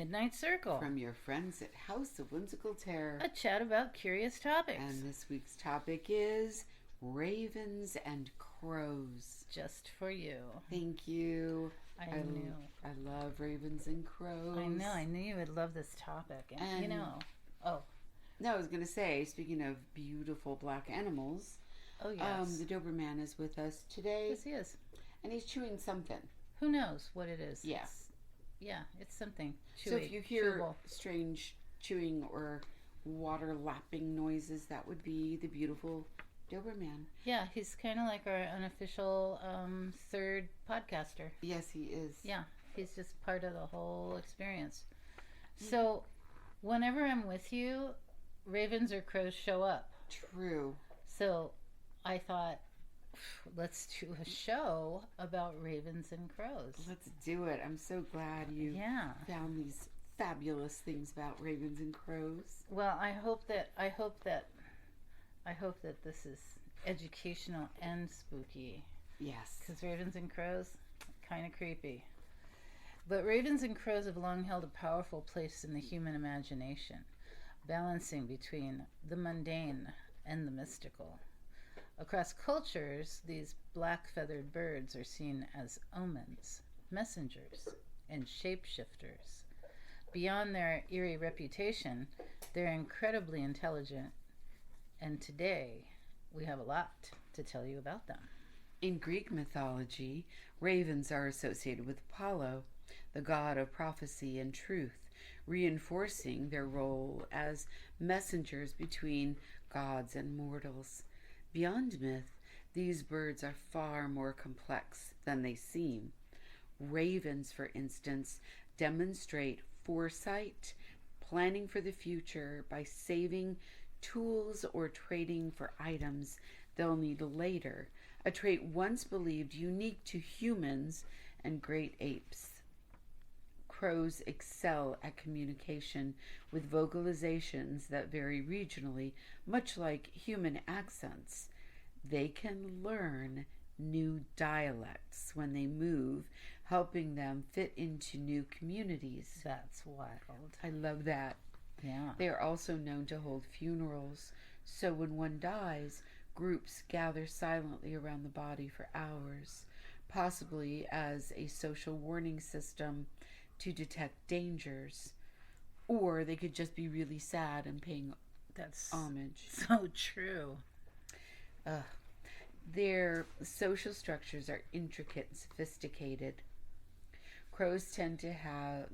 Midnight Circle, from your friends at House of Whimsical Terror. a chat about curious topics. And this week's topic is ravens and crows. Just for you. Thank you. I knew. I love ravens and crows. I know. I knew you would love this topic. And Oh. No, I was going to say, speaking of beautiful black animals. Oh, yes. The Doberman is with us today. Yes, he is. And he's chewing something. Who knows what it is? Yeah. It's something chewy. So if you hear chewable. strange chewing or water lapping noises, that would be the beautiful Doberman. Yeah, he's kind of like our unofficial third podcaster. Yes, he is. Yeah, he's just part of the whole experience. So whenever I'm with you, ravens or crows show up. True. So I thought, let's do a show about ravens and crows. Let's do it. I'm so glad you found these fabulous things about ravens and crows. Well, I hope that this is educational and spooky. Yes. Because ravens and crows, kind of creepy. But ravens and crows have long held a powerful place in the human imagination, balancing between the mundane and the mystical. Across cultures, these black-feathered birds are seen as omens, messengers, and shapeshifters. Beyond their eerie reputation, they're incredibly intelligent, and today we have a lot to tell you about them. In Greek mythology, ravens are associated with Apollo, the god of prophecy and truth, reinforcing their role as messengers between gods and mortals. Beyond myth, these birds are far more complex than they seem. Ravens, for instance, demonstrate foresight, planning for the future by saving tools or trading for items they'll need later, a trait once believed unique to humans and great apes. Crows excel at communication with vocalizations that vary regionally, much like human accents. They can learn new dialects when they move, helping them fit into new communities. That's wild. I love that. Yeah. They are also known to hold funerals, so when one dies, groups gather silently around the body for hours, possibly as a social warning system to detect dangers. Or they could just be really sad and paying homage. So true. Their social structures are intricate and sophisticated. Crows tend to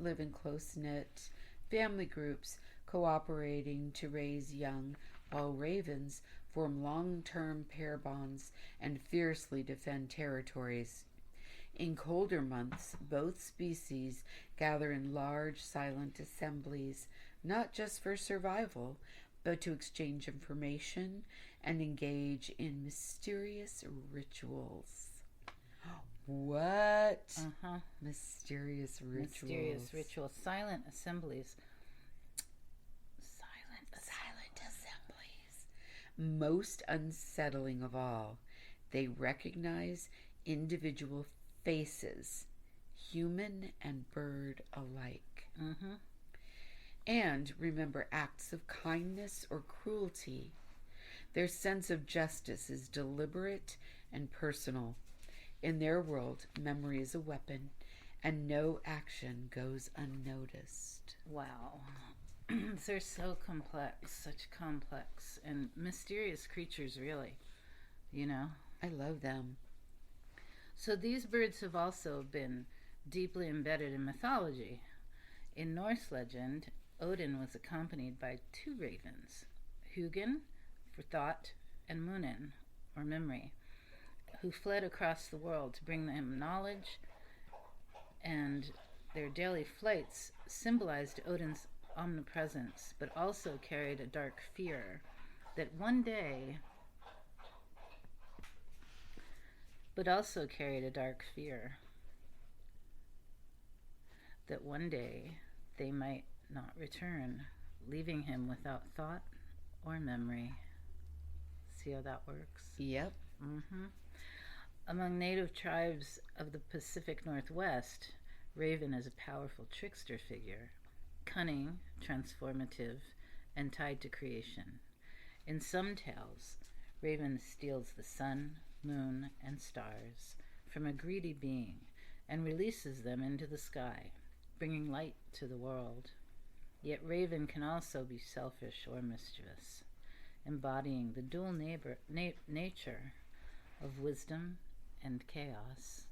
live in close-knit family groups, cooperating to raise young, while ravens form long-term pair bonds and fiercely defend territories. In colder months, both species gather in large, silent assemblies, not just for survival, but to exchange information and engage in mysterious rituals. What? Mysterious rituals. Mysterious rituals. Silent assemblies. Most unsettling of all, they recognize individual faces, human and bird alike. And remember acts of kindness or cruelty. Their sense of justice is deliberate and personal. In their world, memory is a weapon, and no action goes unnoticed. Wow. They're so complex, such complex and mysterious creatures, really. You know? I love them. So these birds have also been deeply embedded in mythology. In Norse legend, Odin was accompanied by two ravens, Hugin for thought and Munin, or memory, who fled across the world to bring them knowledge, and their daily flights symbolized Odin's omnipresence, but also carried a dark fear that one day they might not return, leaving him without thought or memory. See how that works? Yep. Among native tribes of the Pacific Northwest, Raven is a powerful trickster figure. cunning, transformative, and tied to creation. In some tales, Raven steals the sun, moon, and stars from a greedy being and releases them into the sky, bringing light to the world. Yet Raven can also be selfish or mischievous, embodying the dual nature of wisdom and chaos.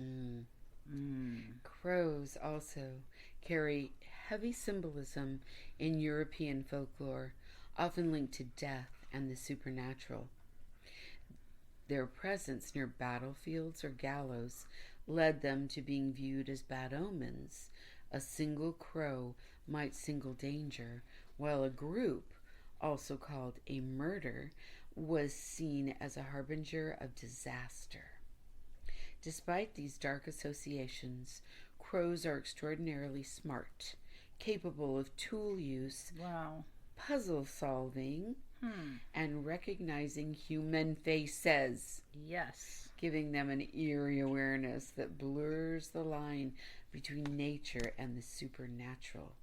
Mm. Mm. Crows also carry heavy symbolism in European folklore, often linked to death and the supernatural. Their presence near battlefields or gallows led them to being viewed as bad omens. A single crow might signal danger, while a group, also called a murder, was seen as a harbinger of disaster. Despite these dark associations, crows are extraordinarily smart, capable of tool use, Wow. puzzle solving, and recognizing human faces, Yes. giving them an eerie awareness that blurs the line between nature and the supernatural.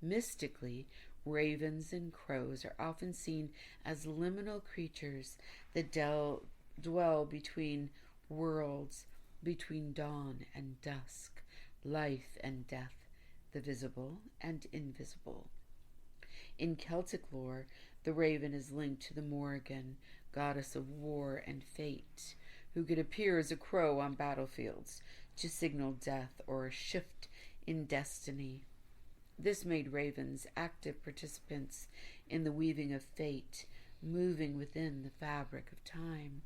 Mystically, ravens and crows are often seen as liminal creatures that dwell between worlds, between dawn and dusk, life and death, the visible and invisible. In Celtic lore, the raven is linked to the Morrigan, goddess of war and fate, who could appear as a crow on battlefields to signal death or a shift in destiny. This made ravens active participants in the weaving of fate, moving within the fabric of time.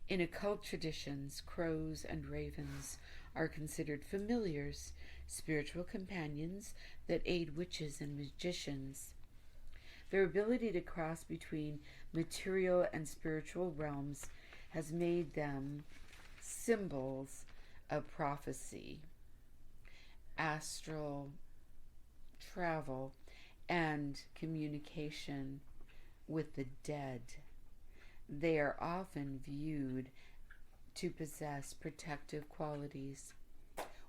In occult traditions, crows and ravens are considered familiars, spiritual companions that aid witches and magicians. Their ability to cross between material and spiritual realms has made them symbols of prophecy, astral travel, and communication with the dead. They are often viewed to possess protective qualities,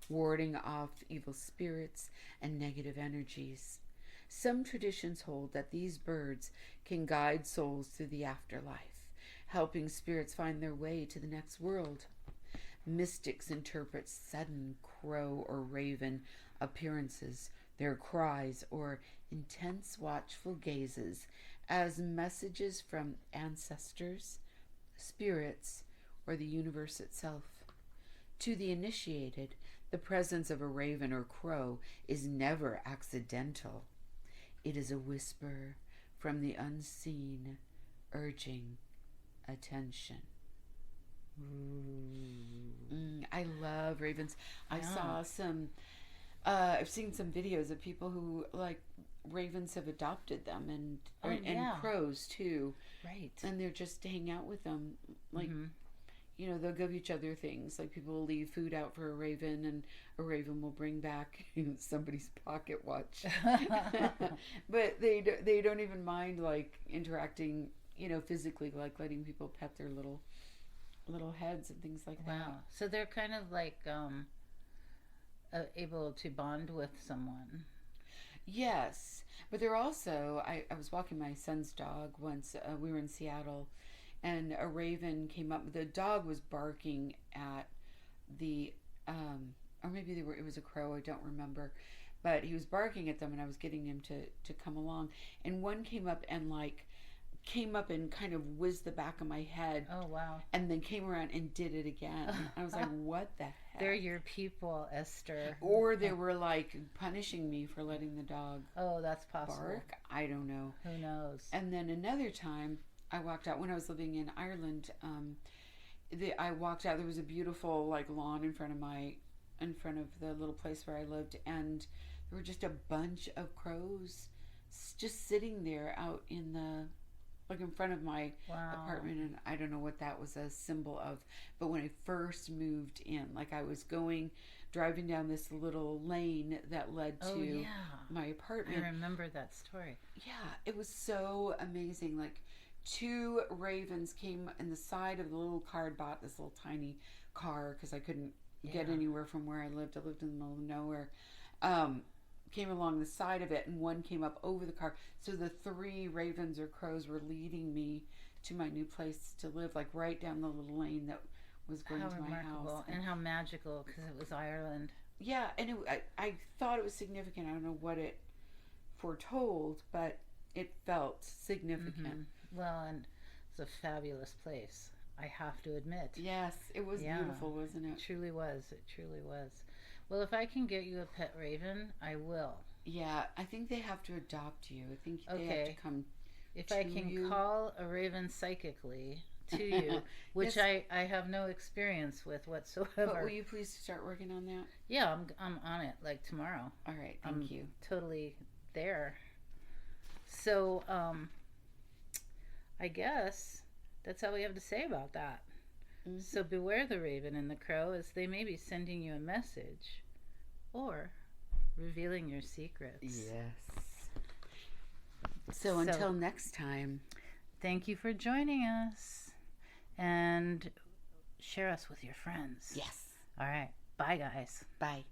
warding off evil spirits and negative energies. Some traditions hold that these birds can guide souls through the afterlife, helping spirits find their way to the next world. Mystics interpret sudden crow or raven appearances, their cries or intense watchful gazes, as messages from ancestors, spirits, or the universe itself. To the initiated, the presence of a raven or crow is never accidental. It is a whisper from the unseen, urging attention. I love ravens. I saw some, I've seen some videos of people who, like, ravens have adopted them, and crows too. Right. And they're just to hang out with them. Like, you know, they'll give each other things. Like, people will leave food out for a raven, and a raven will bring back somebody's pocket watch. But they don't even mind, like, interacting, you know, physically, like letting people pet their little heads and things like that. Wow. So they're kind of like able to bond with someone. Yes, but they're also, I was walking my son's dog once. We were in Seattle, and a raven came up. The dog was barking at the, or maybe it was a crow, I don't remember. But he was barking at them, and I was getting him to come along. And one came up and kind of whizzed the back of my head. Oh, wow. And then came around and did it again. I was like, what the heck? They're your people, Esther. Or they were, like, punishing me for letting the dog that's possible. bark. I don't know. Who knows? And then another time, I walked out when I was living in Ireland. I walked out. There was a beautiful, like, lawn in front of the little place where I lived, and there were just a bunch of crows just sitting there out in the, like, in front of my apartment, and I don't know what that was a symbol of. But when I first moved in, like, I was driving down this little lane that led to my apartment. I remember that story. Yeah, it was so amazing. Like, 2 ravens came in the side of the little car. I bought this little tiny car because I couldn't get anywhere from where I lived. I lived in the middle of nowhere. came along the side of it, and one came up over the car. So the 3 ravens or crows were leading me to my new place to live, like right down the little lane that was going to my house. And how magical, because it was Ireland. Yeah, and I thought it was significant. I don't know what it foretold, but it felt significant. Mm-hmm. Well, and it's a fabulous place, I have to admit. Yes, it was beautiful, wasn't it? It truly was. It truly was. Well, if I can get you a pet raven, I will. Yeah, I think they have to adopt you. I think they have to come. If I can call a raven psychically to you, which yes. I have no experience with whatsoever. But will you please start working on that? Yeah, I'm on it, like tomorrow. All right, thank you. Totally there. So, I guess that's all we have to say about that. Mm-hmm. So beware the raven and the crow, as they may be sending you a message or revealing your secrets. Yes. So until next time, thank you for joining us, and share us with your friends. Yes. All right. Bye, guys. Bye.